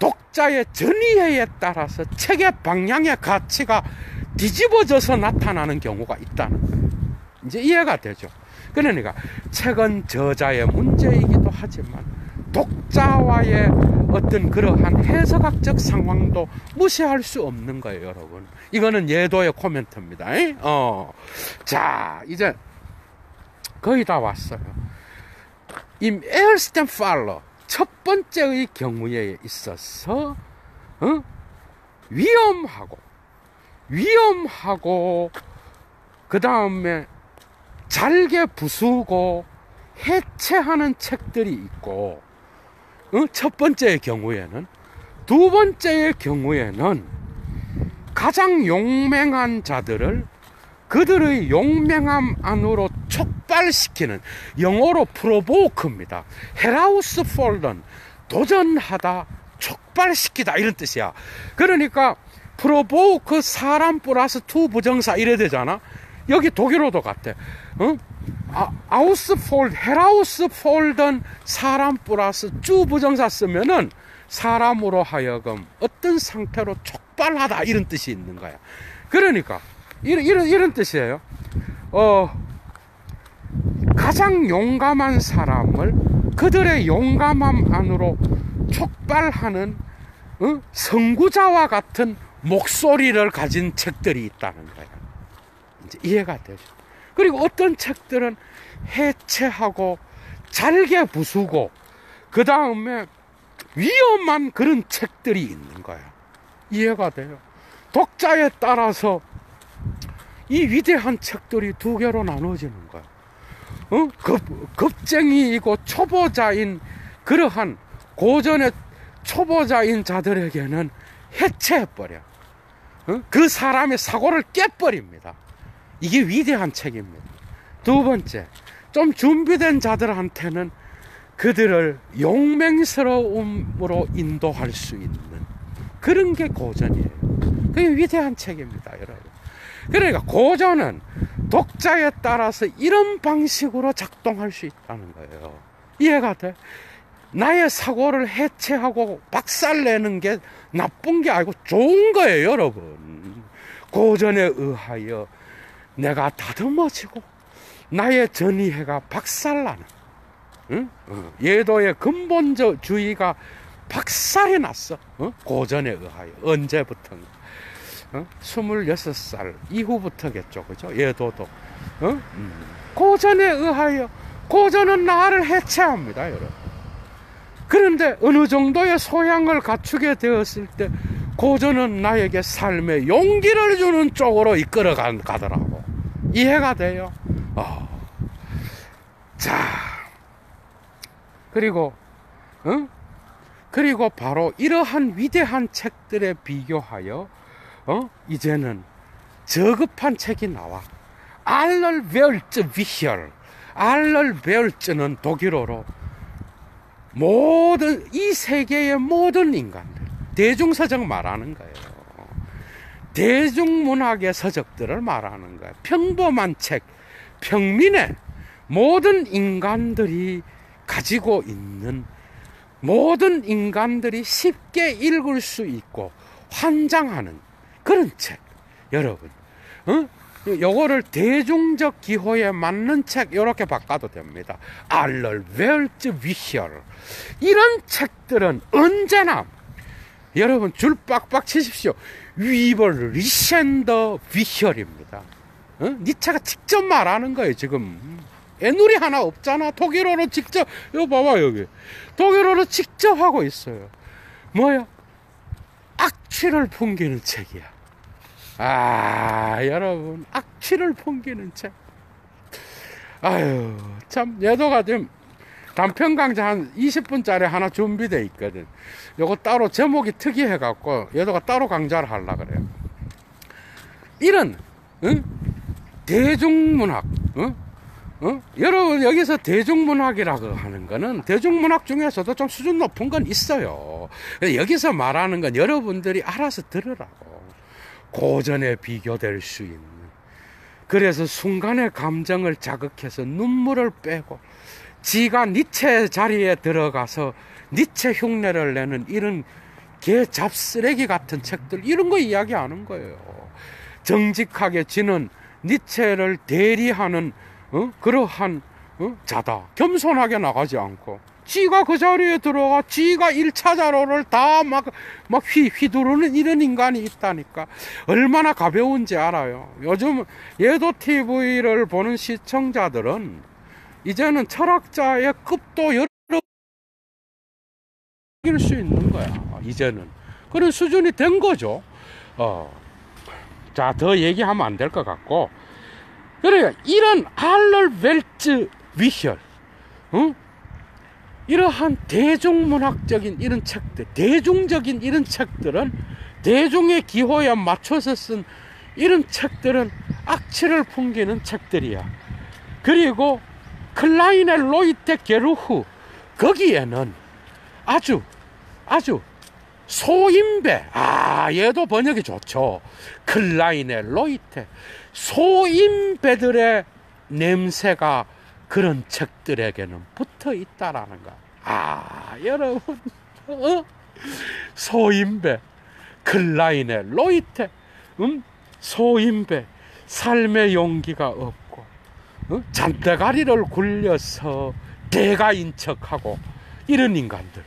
독자의 전이해에 따라서 책의 방향의 가치가 뒤집어져서 나타나는 경우가 있다는 거예요. 이제 이해가 되죠? 그러니까 책은 저자의 문제이기도 하지만 독자와의 어떤 그러한 해석학적 상황도 무시할 수 없는 거예요, 여러분. 이거는 예도의 코멘트입니다. 자, 이제 거의 다 왔어요. 이 에어스템 팔러 첫 번째의 경우에 있어서 위험하고 그 다음에 잘게 부수고 해체하는 책들이 있고, 첫 번째의 경우에는. 두 번째의 경우에는 가장 용맹한 자들을 그들의 용맹함 안으로 촉발시키는, 영어로 프로보크입니다. 헤라우스 폴런, 도전하다, 촉발시키다, 이런 뜻이야. 그러니까 프로보크 사람 플러스 투 부정사 이래 되잖아. 여기 독일어도 같아. 아우스폴드, 헤라우스 폴던 사람 플러스 주 부정사 쓰면은 사람으로 하여금 어떤 상태로 촉발하다, 이런 뜻이 있는 거야. 그러니까 이런 뜻이에요. 가장 용감한 사람을 그들의 용감함 안으로 촉발하는 선구자와 같은 목소리를 가진 책들이 있다는 거야. 이제 이해가 되죠. 그리고 어떤 책들은 해체하고 잘게 부수고 그 다음에 위험한 그런 책들이 있는 거야. 이해가 돼요. 독자에 따라서 이 위대한 책들이 두 개로 나눠지는 거야. 겁쟁이이고 초보자인 그러한 고전의 초보자인 자들에게는 해체해버려. 그 사람의 사고를 깨버립니다. 이게 위대한 책입니다. 두 번째, 좀 준비된 자들한테는 그들을 용맹스러움으로 인도할 수 있는 그런 게 고전이에요. 그게 위대한 책입니다, 여러분. 그러니까 고전은 독자에 따라서 이런 방식으로 작동할 수 있다는 거예요. 이해가 돼? 나의 사고를 해체하고 박살내는 게 나쁜 게 아니고 좋은 거예요, 여러분. 고전에 의하여 내가 다듬어지고 나의 전의해가 박살나는, 예도의 근본주의가 박살이 났어. 고전에 의하여. 언제부턴가. 26살 이후부터겠죠, 그죠? 예도도. 고전에 의하여. 고전은 나를 해체합니다, 여러분. 그런데 어느 정도의 소양을 갖추게 되었을 때 고전은 나에게 삶의 용기를 주는 쪽으로 이끌어 가더라고. 이해가 돼요? 자, 그리고 바로 이러한 위대한 책들에 비교하여 이제는 저급한 책이 나와. 알럴베르트 비혈. 알럴베르트는 독일어로 모든 이 세계의 모든 인간들, 대중서적 말하는 거예요. 대중문학의 서적들을 말하는 거예요. 평범한 책, 평민의 모든 인간들이 가지고 있는, 모든 인간들이 쉽게 읽을 수 있고 환장하는 그런 책. 여러분, 요거를 대중적 기호에 맞는 책 이렇게 바꿔도 됩니다. 알럴베르트 비혈. 이런 책들은 언제나 여러분 줄 빡빡 치십시오. 위벌 리셴더 비혈입니다. 니체가 직접 말하는 거예요. 지금 애누리 하나 없잖아. 독일어로 직접, 이거 봐봐, 여기 독일어로 직접 하고 있어요. 뭐야? 악취를 풍기는 책이야. 여러분, 악취를 풍기는 책. 아유, 참, 얘도가 지금 단편 강좌 한 20분짜리 하나 준비되어 있거든. 요거 따로 제목이 특이해갖고, 얘도가 따로 강좌를 하려고 그래요. 이런, 대중문학, 여러분, 여기서 대중문학이라고 하는 거는 대중문학 중에서도 좀 수준 높은 건 있어요. 여기서 말하는 건 여러분들이 알아서 들으라고. 고전에 비교될 수 있는, 그래서 순간의 감정을 자극해서 눈물을 빼고 지가 니체 자리에 들어가서 니체 흉내를 내는 이런 개 잡쓰레기 같은 책들, 이런 거 이야기하는 거예요. 정직하게 지는 니체를 대리하는 그러한 자다. 겸손하게 나가지 않고 지가 그 자리에 들어가 지가 1차 자료를 다 막 휘두르는 이런 인간이 있다니까. 얼마나 가벼운지 알아요. 요즘 예도 TV를 보는 시청자들은 이제는 철학자의 급도 여러 이길 수 있는 거야. 이제는 그런 수준이 된 거죠. 자, 더 얘기하면 안 될 것 같고, 그래요. 이런 알럴웰츠 위혈, 응? 이러한 대중문학적인 이런 책들, 대중적인 이런 책들은, 대중의 기호에 맞춰서 쓴 이런 책들은 악취를 풍기는 책들이야. 그리고 클라인의 로이테 게루흐, 거기에는 아주 소인배, 얘도 번역이 좋죠. 클라인의 로이테, 소인배들의 냄새가 그런 책들에게는 붙어 있다라는 거. 여러분, 소인배, 클라인의 로이테, 소인배, 삶의 용기가 없고, 잔대가리를 굴려서 대가인 척하고, 이런 인간들,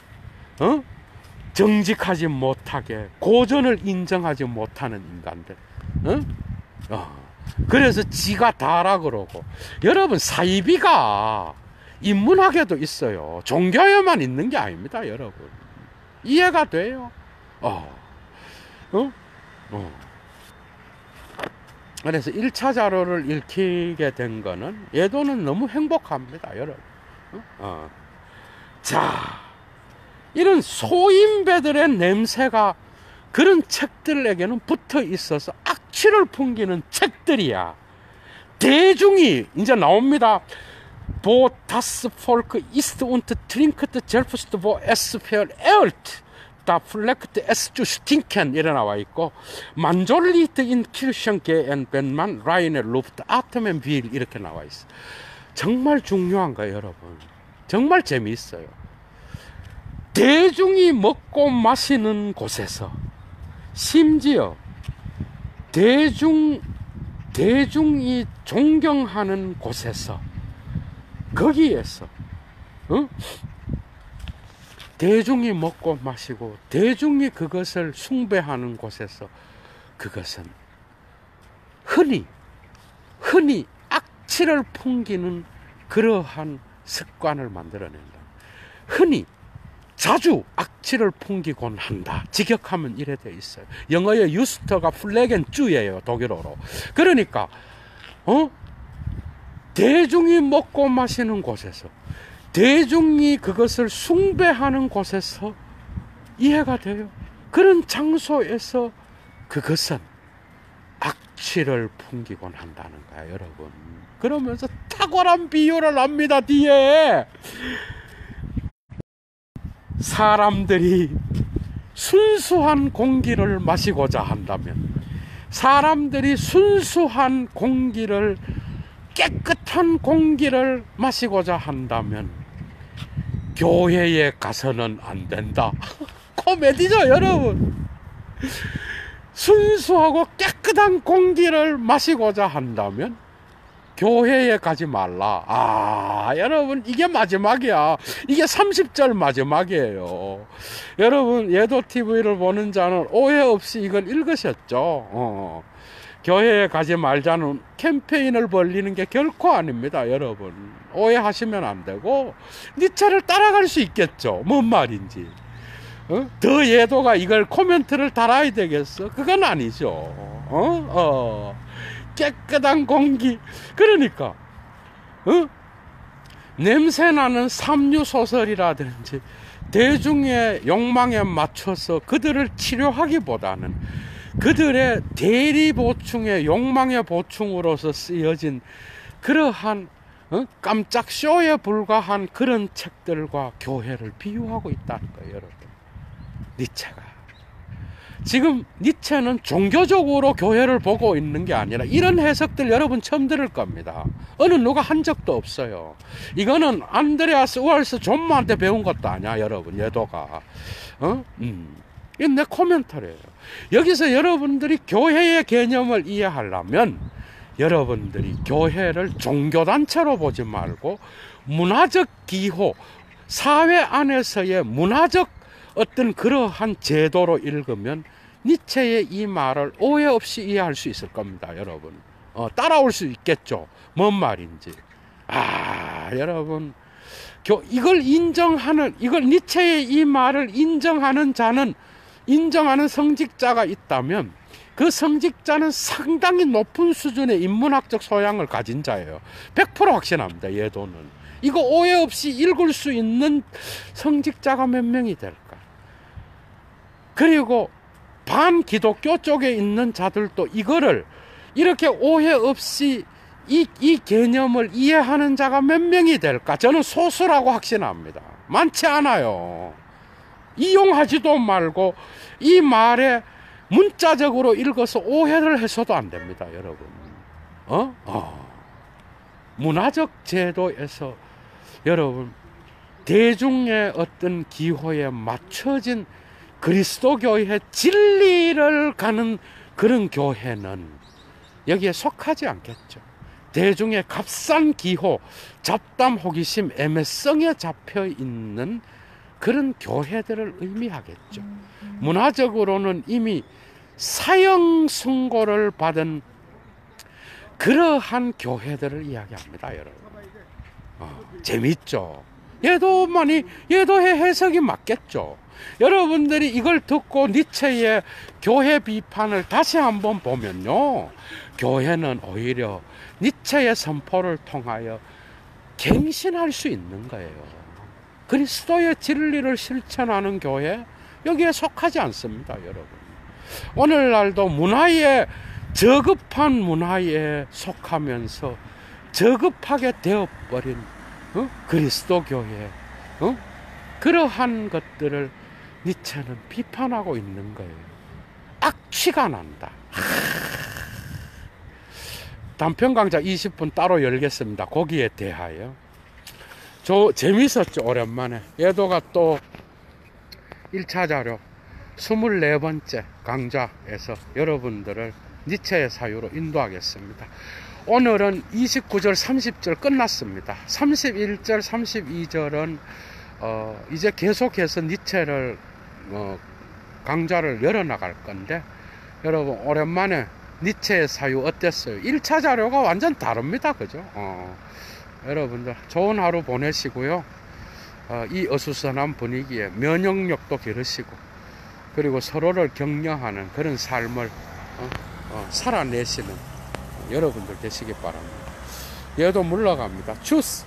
정직하지 못하게 고전을 인정하지 못하는 인간들, 그래서 지가 다라 그러고. 여러분, 사이비가 인문학에도 있어요. 종교에만 있는 게 아닙니다, 여러분. 이해가 돼요? 그래서 1차 자료를 읽히게 된 거는, 예도는 너무 행복합니다, 여러분. 자, 이런 소인배들의 냄새가 그런 책들에게는 붙어 있어서 악취를 풍기는 책들이야. 대중이 이제 나옵니다. Wo das Volk isst und trinkt selbst wo es verehrt, da fleckt es zu stinken, 이래 나와 있고, Manjorlit in Kirchen gehen, wenn man reine Luft atmen will, 이렇게 나와 있어. 정말 중요한 거예요, 여러분. 정말 재미있어요. 대중이 먹고 마시는 곳에서, 심지어 대중이 존경하는 곳에서, 거기에서 대중이 먹고 마시고 대중이 그것을 숭배하는 곳에서, 그것은 흔히 악취를 풍기는 그러한 습관을 만들어낸다. 흔히 자주 악취를 풍기곤 한다. 직역하면 이래 돼 있어요. 영어의 유스터가 플레겐 쭈예요, 독일어로. 그러니까 대중이 먹고 마시는 곳에서, 대중이 그것을 숭배하는 곳에서 이해가 돼요. 그런 장소에서 그것은 악취를 풍기곤 한다는 거야, 여러분. 그러면서 탁월한 비유를 합니다, 뒤에. 사람들이 순수한 공기를 마시고자 한다면, 사람들이 순수한 공기를, 깨끗한 공기를 마시고자 한다면 교회에 가서는 안 된다. 코미디죠, 여러분. 순수하고 깨끗한 공기를 마시고자 한다면 교회에 가지 말라. 여러분, 이게 마지막이야. 이게 30절 마지막이에요. 여러분, 예도TV를 보는 자는 오해 없이 이걸 읽으셨죠? 교회에 가지 말자는 캠페인을 벌리는 게 결코 아닙니다, 여러분. 오해하시면 안 되고, 니체를 따라갈 수 있겠죠. 뭔 말인지. 더 예도가 이걸 코멘트를 달아야 되겠어? 그건 아니죠. 깨끗한 공기. 그러니까 냄새나는 삼류소설이라든지 대중의 욕망에 맞춰서 그들을 치료하기보다는 그들의 대리 보충의 욕망의 보충으로서 쓰여진 그러한 깜짝 쇼에 불과한 그런 책들과 교회를 비유하고 있다는 거예요, 여러분. 니체가. 지금 니체는 종교적으로 교회를 보고 있는 게 아니라, 이런 해석들 여러분 처음 들을 겁니다. 어느 누가 한 적도 없어요. 이거는 안드레아스 우알스 존마한테 배운 것도 아니야, 여러분. 예도가. 이건 내 코멘터리예요. 여기서 여러분들이 교회의 개념을 이해하려면 여러분들이 교회를 종교단체로 보지 말고 문화적 기호, 사회 안에서의 문화적 어떤 그러한 제도로 읽으면 니체의 이 말을 오해 없이 이해할 수 있을 겁니다, 여러분. 따라올 수 있겠죠. 뭔 말인지. 여러분, 이걸 니체의 이 말을 인정하는 자는, 인정하는 성직자가 있다면 그 성직자는 상당히 높은 수준의 인문학적 소양을 가진 자예요. 100% 확신합니다. 예도는. 이거 오해 없이 읽을 수 있는 성직자가 몇 명이 될까? 그리고 반기독교 쪽에 있는 자들도 이거를 이렇게 오해 없이 이 개념을 이해하는 자가 몇 명이 될까? 저는 소수라고 확신합니다. 많지 않아요. 이용하지도 말고 이 말에 문자적으로 읽어서 오해를 해서도 안 됩니다, 여러분. 문화적 제도에서 여러분 대중의 어떤 기호에 맞춰진 그리스도교의 진리를 가는 그런 교회는 여기에 속하지 않겠죠. 대중의 값싼 기호, 잡담, 호기심, 애매성에 잡혀 있는 그런 교회들을 의미하겠죠. 문화적으로는 이미 사형 선고를 받은 그러한 교회들을 이야기합니다, 여러분. 재밌죠? 예도의 해석이 맞겠죠? 여러분들이 이걸 듣고 니체의 교회 비판을 다시 한번 보면요, 교회는 오히려 니체의 선포를 통하여 갱신할 수 있는 거예요. 그리스도의 진리를 실천하는 교회, 여기에 속하지 않습니다, 여러분. 오늘날도 문화에, 저급한 문화에 속하면서 저급하게 되어버린 그리스도 교회, 그러한 것들을 니체는 비판하고 있는 거예요. 악취가 난다. 단편 강좌 20분 따로 열겠습니다. 거기에 대하여. 재밌었죠, 오랜만에. 예도가 또 1차 자료 24번째 강좌에서 여러분들을 니체의 사유로 인도하겠습니다. 오늘은 29절 30절 끝났습니다. 31절 32절은 이제 계속해서 니체를 강좌를 열어나갈 건데, 여러분 오랜만에 니체의 사유 어땠어요? 1차 자료가 완전 다릅니다, 그죠? 여러분들 좋은 하루 보내시고요. 이 어수선한 분위기에 면역력도 기르시고, 그리고 서로를 격려하는 그런 삶을 살아내시는 여러분들 되시기 바랍니다. 얘도 물러갑니다. 추스!